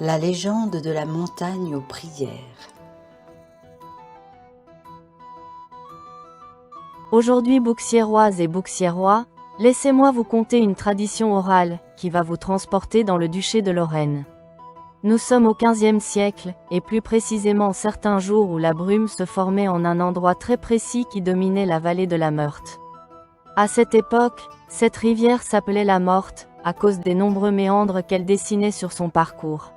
La légende de la montagne aux prières. Aujourd'hui, bouxiéroises et bouxiérois, laissez-moi vous conter une tradition orale qui va vous transporter dans le duché de Lorraine. Nous sommes au XVe siècle, et plus précisément certains jours où la brume se formait en un endroit très précis qui dominait la vallée de la Meurthe. À cette époque, cette rivière s'appelait la Morte, à cause des nombreux méandres qu'elle dessinait sur son parcours.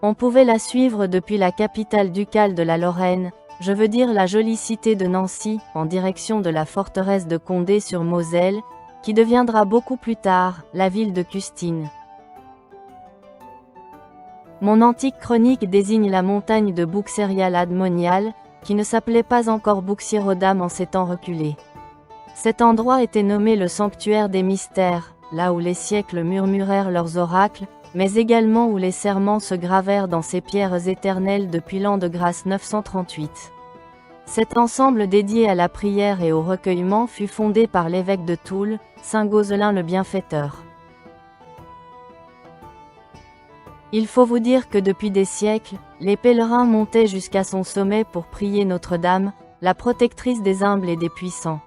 On pouvait la suivre depuis la capitale ducale de la Lorraine, je veux dire la jolie cité de Nancy, en direction de la forteresse de Condé sur Moselle, qui deviendra beaucoup plus tard, la ville de Custine. Mon antique chronique désigne la montagne de Bouxières-ad-Monial, qui ne s'appelait pas encore Bouxières-aux-Dames en ces temps reculés. Cet endroit était nommé le sanctuaire des mystères, là où les siècles murmurèrent leurs oracles, mais également où les serments se gravèrent dans ces pierres éternelles depuis l'an de grâce 938. Cet ensemble dédié à la prière et au recueillement fut fondé par l'évêque de Toul, saint Gauzelin le Bienfaiteur. Il faut vous dire que depuis des siècles, les pèlerins montaient jusqu'à son sommet pour prier Notre-Dame, la protectrice des humbles et des puissants.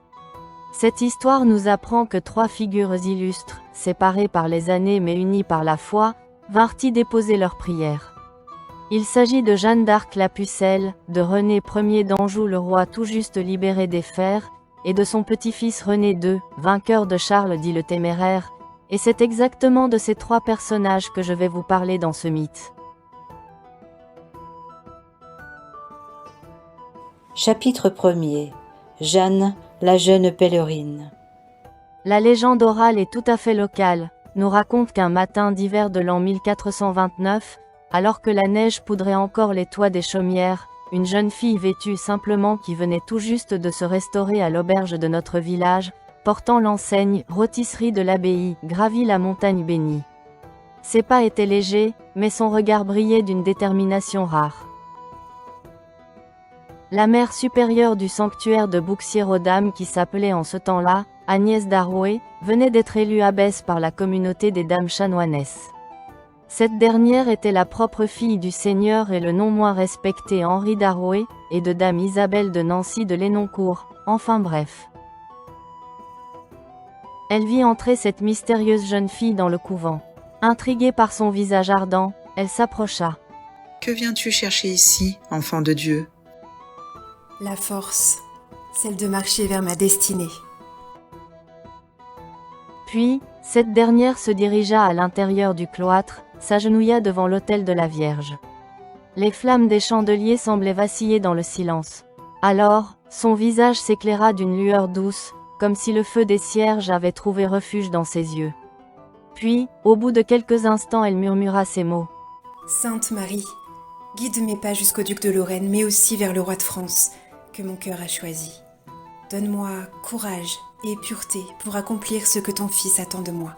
Cette histoire nous apprend que trois figures illustres, séparées par les années mais unies par la foi, vinrent y déposer leurs prières. Il s'agit de Jeanne d'Arc la Pucelle, de René Ier d'Anjou le roi tout juste libéré des fers, et de son petit-fils René II, vainqueur de Charles dit le Téméraire, et c'est exactement de ces trois personnages que je vais vous parler dans ce mythe. Chapitre 1er. Jeanne, la jeune pèlerine. La légende orale est tout à fait locale, nous raconte qu'un matin d'hiver de l'an 1429, alors que la neige poudrait encore les toits des chaumières, une jeune fille vêtue simplement qui venait tout juste de se restaurer à l'auberge de notre village, portant l'enseigne « Rôtisserie de l'abbaye », gravit la montagne bénie. Ses pas étaient légers, mais son regard brillait d'une détermination rare. La mère supérieure du sanctuaire de Bouxières-aux-Dames qui s'appelait en ce temps-là, Agnès d'Arouet, venait d'être élue abbesse par la communauté des dames chanoinesses. Cette dernière était la propre fille du seigneur et le non moins respecté Henri d'Arouet, et de dame Isabelle de Nancy de Lenoncourt, enfin bref. Elle vit entrer cette mystérieuse jeune fille dans le couvent. Intriguée par son visage ardent, elle s'approcha. « Que viens-tu chercher ici, enfant de Dieu ?» La force, celle de marcher vers ma destinée. Puis, cette dernière se dirigea à l'intérieur du cloître, s'agenouilla devant l'autel de la Vierge. Les flammes des chandeliers semblaient vaciller dans le silence. Alors, son visage s'éclaira d'une lueur douce, comme si le feu des cierges avait trouvé refuge dans ses yeux. Puis, au bout de quelques instants, elle murmura ces mots. « Sainte Marie, guide mes pas jusqu'au duc de Lorraine, mais aussi vers le roi de France, que mon cœur a choisi. Donne-moi courage et pureté pour accomplir ce que ton fils attend de moi. »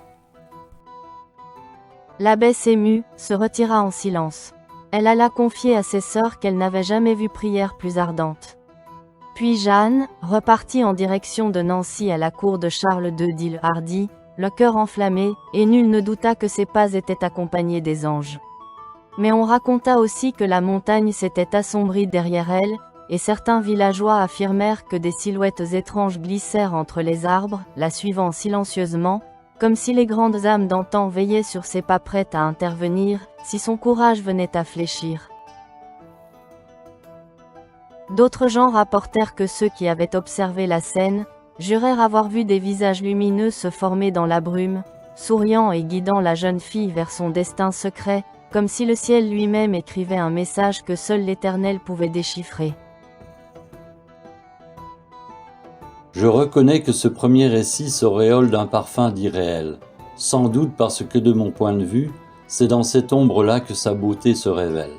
L'abbesse émue, se retira en silence. Elle alla confier à ses sœurs qu'elle n'avait jamais vu prière plus ardente. Puis Jeanne, repartit en direction de Nancy à la cour de Charles II d'Île-Hardy, le cœur enflammé, et nul ne douta que ses pas étaient accompagnés des anges. Mais on raconta aussi que la montagne s'était assombrie derrière elle, et certains villageois affirmèrent que des silhouettes étranges glissèrent entre les arbres, la suivant silencieusement, comme si les grandes âmes d'antan veillaient sur ses pas prêtes à intervenir, si son courage venait à fléchir. D'autres gens rapportèrent que ceux qui avaient observé la scène, jurèrent avoir vu des visages lumineux se former dans la brume, souriant et guidant la jeune fille vers son destin secret, comme si le ciel lui-même écrivait un message que seul l'Éternel pouvait déchiffrer. Je reconnais que ce premier récit s'auréole d'un parfum d'irréel, sans doute parce que de mon point de vue, c'est dans cette ombre-là que sa beauté se révèle.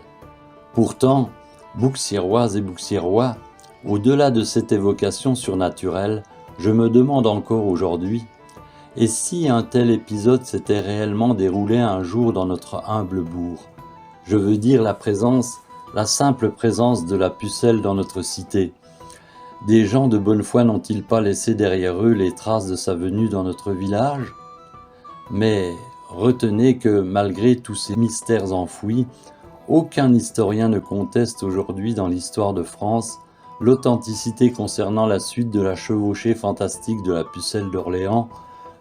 Pourtant, bouxiéroises et bouxiérois, au-delà de cette évocation surnaturelle, je me demande encore aujourd'hui, et si un tel épisode s'était réellement déroulé un jour dans notre humble bourg? Je veux dire la simple présence de la pucelle dans notre cité. Des gens de bonne foi n'ont-ils pas laissé derrière eux les traces de sa venue dans notre village? Mais Retenez que, malgré tous ces mystères enfouis, aucun historien ne conteste aujourd'hui dans l'histoire de France l'authenticité concernant la suite de la chevauchée fantastique de la pucelle d'Orléans,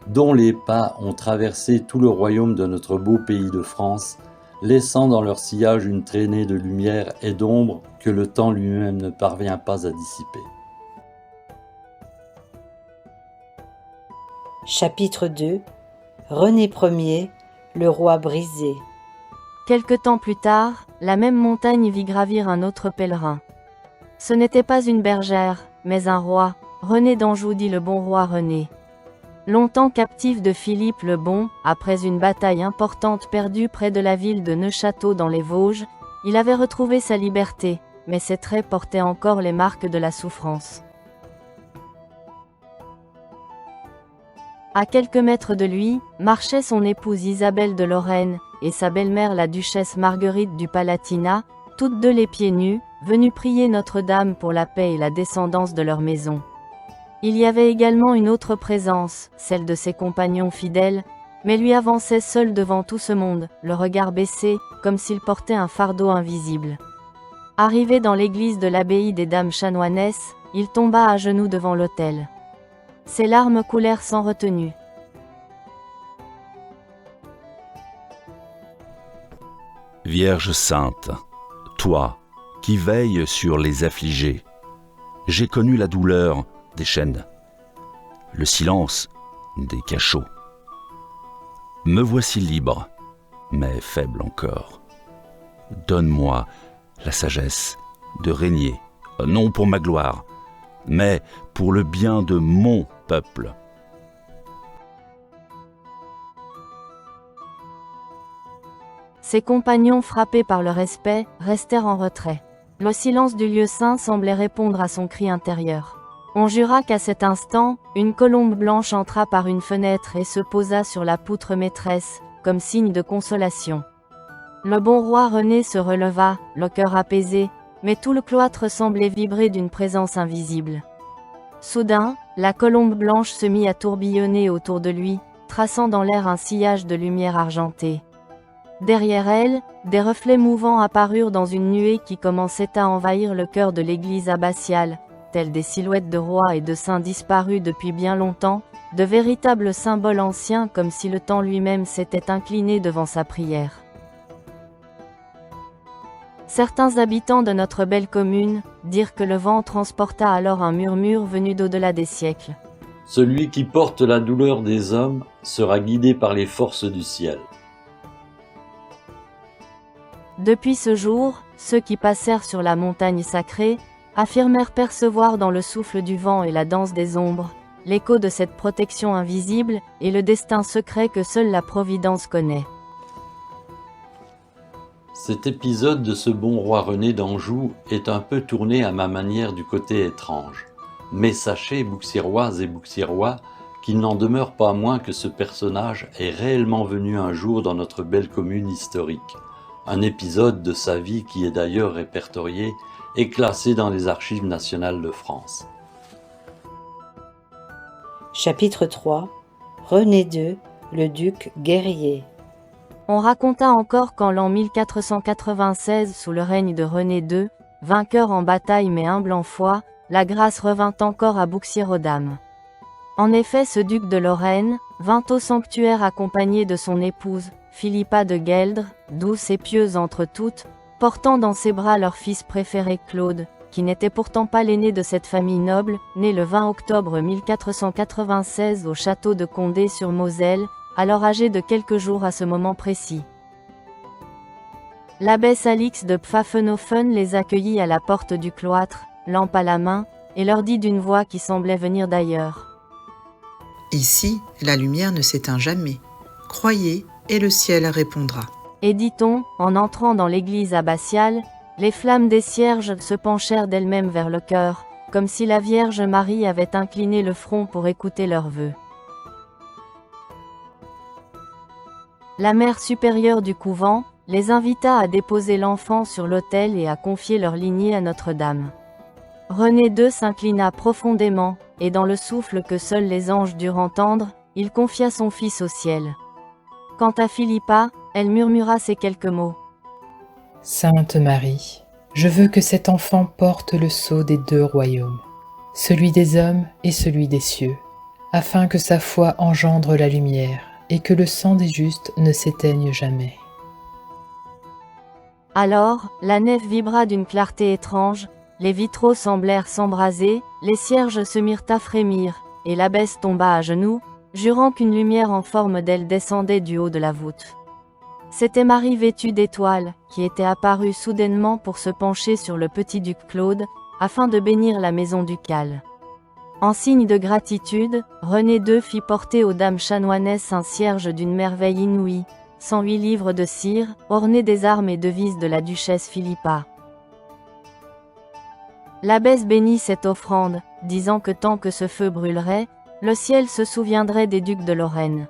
dont les pas ont traversé tout le royaume de notre beau pays de France, laissant dans leur sillage une traînée de lumière et d'ombre que le temps lui-même ne parvient pas à dissiper. Chapitre 2. René Ier, le roi brisé. Quelque temps plus tard, la même montagne vit gravir un autre pèlerin. Ce n'était pas une bergère, mais un roi, René d'Anjou dit le bon roi René. Longtemps captif de Philippe le Bon, après une bataille importante perdue près de la ville de Neufchâteau dans les Vosges, il avait retrouvé sa liberté, mais ses traits portaient encore les marques de la souffrance. À quelques mètres de lui, marchait son épouse Isabelle de Lorraine, et sa belle-mère la duchesse Marguerite du Palatinat, toutes deux les pieds nus, venues prier Notre-Dame pour la paix et la descendance de leur maison. Il y avait également une autre présence, celle de ses compagnons fidèles, mais lui avançait seul devant tout ce monde, le regard baissé, comme s'il portait un fardeau invisible. Arrivé dans l'église de l'abbaye des Dames Chanoinesses, il tomba à genoux devant l'autel. Ses larmes coulèrent sans retenue. Vierge sainte, toi, qui veilles sur les affligés, j'ai connu la douleur des chaînes, le silence des cachots. Me voici libre, mais faible encore. Donne-moi la sagesse de régner, non pour ma gloire, mais pour le bien de mon peuple. Ses compagnons, frappés par le respect, restèrent en retrait. Le silence du lieu saint semblait répondre à son cri intérieur. On jura qu'à cet instant, une colombe blanche entra par une fenêtre et se posa sur la poutre maîtresse, comme signe de consolation. Le bon roi René se releva, le cœur apaisé, mais tout le cloître semblait vibrer d'une présence invisible. Soudain, la colombe blanche se mit à tourbillonner autour de lui, traçant dans l'air un sillage de lumière argentée. Derrière elle, des reflets mouvants apparurent dans une nuée qui commençait à envahir le cœur de l'église abbatiale, telles des silhouettes de rois et de saints disparus depuis bien longtemps, de véritables symboles anciens comme si le temps lui-même s'était incliné devant sa prière. Certains habitants de notre belle commune dirent que le vent transporta alors un murmure venu d'au-delà des siècles. Celui qui porte la douleur des hommes sera guidé par les forces du ciel. Depuis ce jour, ceux qui passèrent sur la montagne sacrée affirmèrent percevoir dans le souffle du vent et la danse des ombres l'écho de cette protection invisible et le destin secret que seule la Providence connaît. Cet épisode de ce bon roi René d'Anjou est un peu tourné à ma manière du côté étrange. Mais sachez, Bouxiéroises et Bouxiérois, qu'il n'en demeure pas moins que ce personnage est réellement venu un jour dans notre belle commune historique. Un épisode de sa vie qui est d'ailleurs répertorié et classé dans les archives nationales de France. Chapitre 3. René II, le duc guerrier. On raconta encore qu'en l'an 1496, sous le règne de René II, vainqueur en bataille mais humble en foi, la grâce revint encore à Bouxières-aux-Dames. En effet, ce duc de Lorraine vint au sanctuaire accompagné de son épouse, Philippa de Gueldre, douce et pieuse entre toutes, portant dans ses bras leur fils préféré Claude, qui n'était pourtant pas l'aîné de cette famille noble, né le 20 octobre 1496 au château de Condé-sur-Moselle, alors âgé de quelques jours à ce moment précis. L'abbesse Alix de Pfaffenhofen les accueillit à la porte du cloître, lampe à la main, et leur dit d'une voix qui semblait venir d'ailleurs. Ici, la lumière ne s'éteint jamais. Croyez, et le ciel répondra. Et dit-on, en entrant dans l'église abbatiale, les flammes des cierges se penchèrent d'elles-mêmes vers le chœur, comme si la Vierge Marie avait incliné le front pour écouter leurs vœux. La mère supérieure du couvent les invita à déposer l'enfant sur l'autel et à confier leur lignée à Notre-Dame. René II s'inclina profondément, et dans le souffle que seuls les anges durent entendre, il confia son fils au ciel. Quant à Philippa, elle murmura ces quelques mots. Sainte Marie, je veux que cet enfant porte le sceau des 2 royaumes, celui des hommes et celui des cieux, afin que sa foi engendre la lumière et que le sang des justes ne s'éteigne jamais. Alors, la nef vibra d'une clarté étrange, les vitraux semblèrent s'embraser, les cierges se mirent à frémir, et l'abbesse tomba à genoux, jurant qu'une lumière en forme d'aile descendait du haut de la voûte. C'était Marie vêtue d'étoiles, qui était apparue soudainement pour se pencher sur le petit duc Claude, afin de bénir la maison ducale. En signe de gratitude, René II fit porter aux dames chanoinesses un cierge d'une merveille inouïe, 108 livres de cire, ornés des armes et devises de la duchesse Philippa. L'abbesse bénit cette offrande, disant que tant que ce feu brûlerait, le ciel se souviendrait des ducs de Lorraine.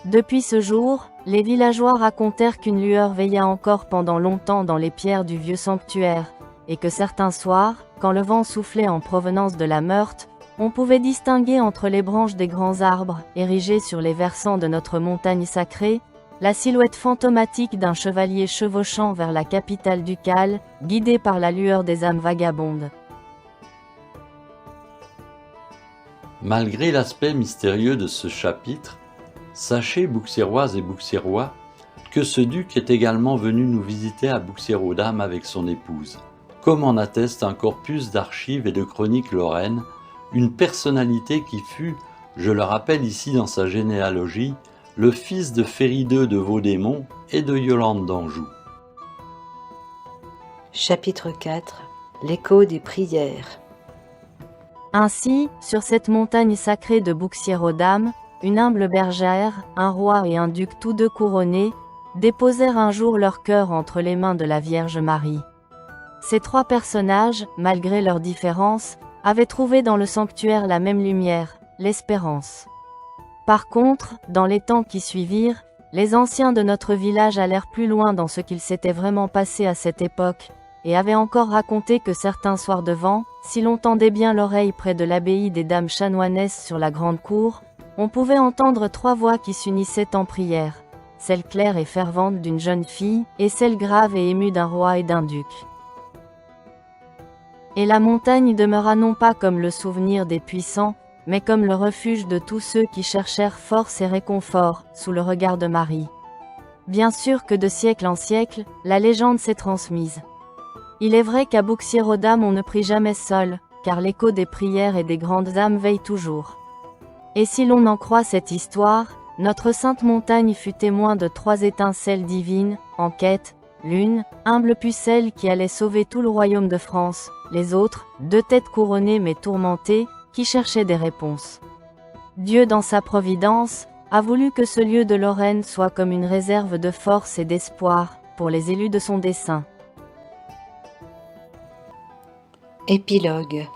Depuis ce jour, les villageois racontèrent qu'une lueur veilla encore pendant longtemps dans les pierres du vieux sanctuaire, et que certains soirs, quand le vent soufflait en provenance de la Meurthe, on pouvait distinguer entre les branches des grands arbres, érigés sur les versants de notre montagne sacrée, la silhouette fantomatique d'un chevalier chevauchant vers la capitale ducale, guidé par la lueur des âmes vagabondes. Malgré l'aspect mystérieux de ce chapitre, sachez, Bouxiéroises et Bouxiérois, que ce duc est également venu nous visiter à Bouxières-aux-Dames avec son épouse, comme en atteste un corpus d'archives et de chroniques lorraines, une personnalité qui fut, je le rappelle ici dans sa généalogie, le fils de Ferry II de Vaudémont et de Yolande d'Anjou. Chapitre 4. L'écho des prières. Ainsi, sur cette montagne sacrée de Bouxières-aux-Dames, une humble bergère, un roi et un duc tous deux couronnés, déposèrent un jour leur cœur entre les mains de la Vierge Marie. Ces 3 personnages, malgré leurs différences, avaient trouvé dans le sanctuaire la même lumière, l'espérance. Par contre, dans les temps qui suivirent, les anciens de notre village allèrent plus loin dans ce qu'il s'était vraiment passé à cette époque, et avaient encore raconté que certains soirs de vent, si l'on tendait bien l'oreille près de l'abbaye des dames chanoinesses sur la grande cour, on pouvait entendre 3 voix qui s'unissaient en prière, celle claire et fervente d'une jeune fille, et celle grave et émue d'un roi et d'un duc. Et la montagne demeura non pas comme le souvenir des puissants, mais comme le refuge de tous ceux qui cherchèrent force et réconfort, sous le regard de Marie. Bien sûr que de siècle en siècle, la légende s'est transmise. Il est vrai qu'à Bouxières-aux-Dames on ne prie jamais seul, car l'écho des prières et des grandes âmes veille toujours. Et si l'on en croit cette histoire, notre sainte montagne fut témoin de 3 étincelles divines, en quête, l'une, humble pucelle qui allait sauver tout le royaume de France, les autres, 2 têtes couronnées mais tourmentées, qui cherchaient des réponses. Dieu dans sa providence, a voulu que ce lieu de Lorraine soit comme une réserve de force et d'espoir, pour les élus de son dessein. Épilogue.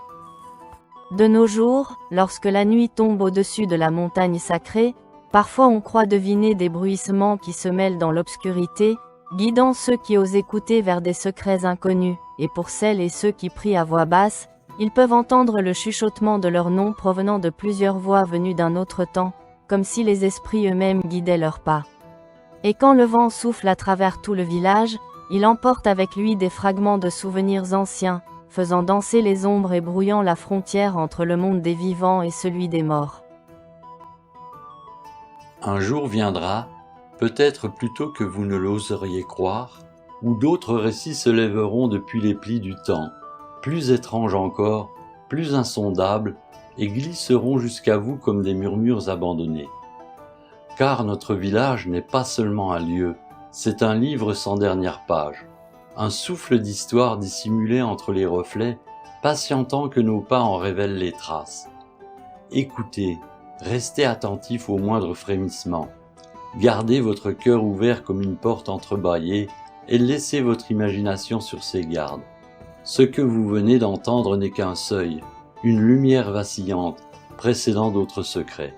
De nos jours, lorsque la nuit tombe au-dessus de la montagne sacrée, parfois on croit deviner des bruissements qui se mêlent dans l'obscurité, guidant ceux qui osent écouter vers des secrets inconnus, et pour celles et ceux qui prient à voix basse, ils peuvent entendre le chuchotement de leur nom provenant de plusieurs voix venues d'un autre temps, comme si les esprits eux-mêmes guidaient leurs pas. Et quand le vent souffle à travers tout le village, il emporte avec lui des fragments de souvenirs anciens, faisant danser les ombres et brouillant la frontière entre le monde des vivants et celui des morts. Un jour viendra, peut-être plus tôt que vous ne l'oseriez croire, où d'autres récits se lèveront depuis les plis du temps, plus étranges encore, plus insondables, et glisseront jusqu'à vous comme des murmures abandonnés. Car notre village n'est pas seulement un lieu, c'est un livre sans dernière page, un souffle d'histoire dissimulé entre les reflets, patientant que nos pas en révèlent les traces. Écoutez, restez attentifs au moindre frémissement, gardez votre cœur ouvert comme une porte entrebâillée, et laissez votre imagination sur ses gardes. Ce que vous venez d'entendre n'est qu'un seuil, une lumière vacillante, précédant d'autres secrets.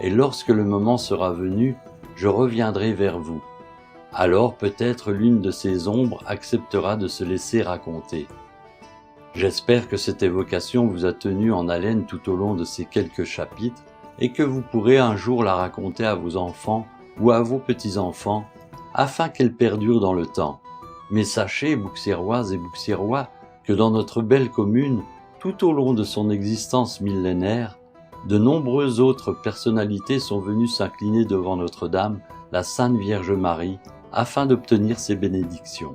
Et lorsque le moment sera venu, je reviendrai vers vous. Alors peut-être l'une de ces ombres acceptera de se laisser raconter. J'espère que cette évocation vous a tenu en haleine tout au long de ces quelques chapitres et que vous pourrez un jour la raconter à vos enfants ou à vos petits-enfants, afin qu'elle perdure dans le temps. Mais sachez, Bouxiéroises et Bouxiérois, que dans notre belle commune, tout au long de son existence millénaire, de nombreuses autres personnalités sont venues s'incliner devant Notre-Dame, la Sainte Vierge Marie, afin d'obtenir ses bénédictions.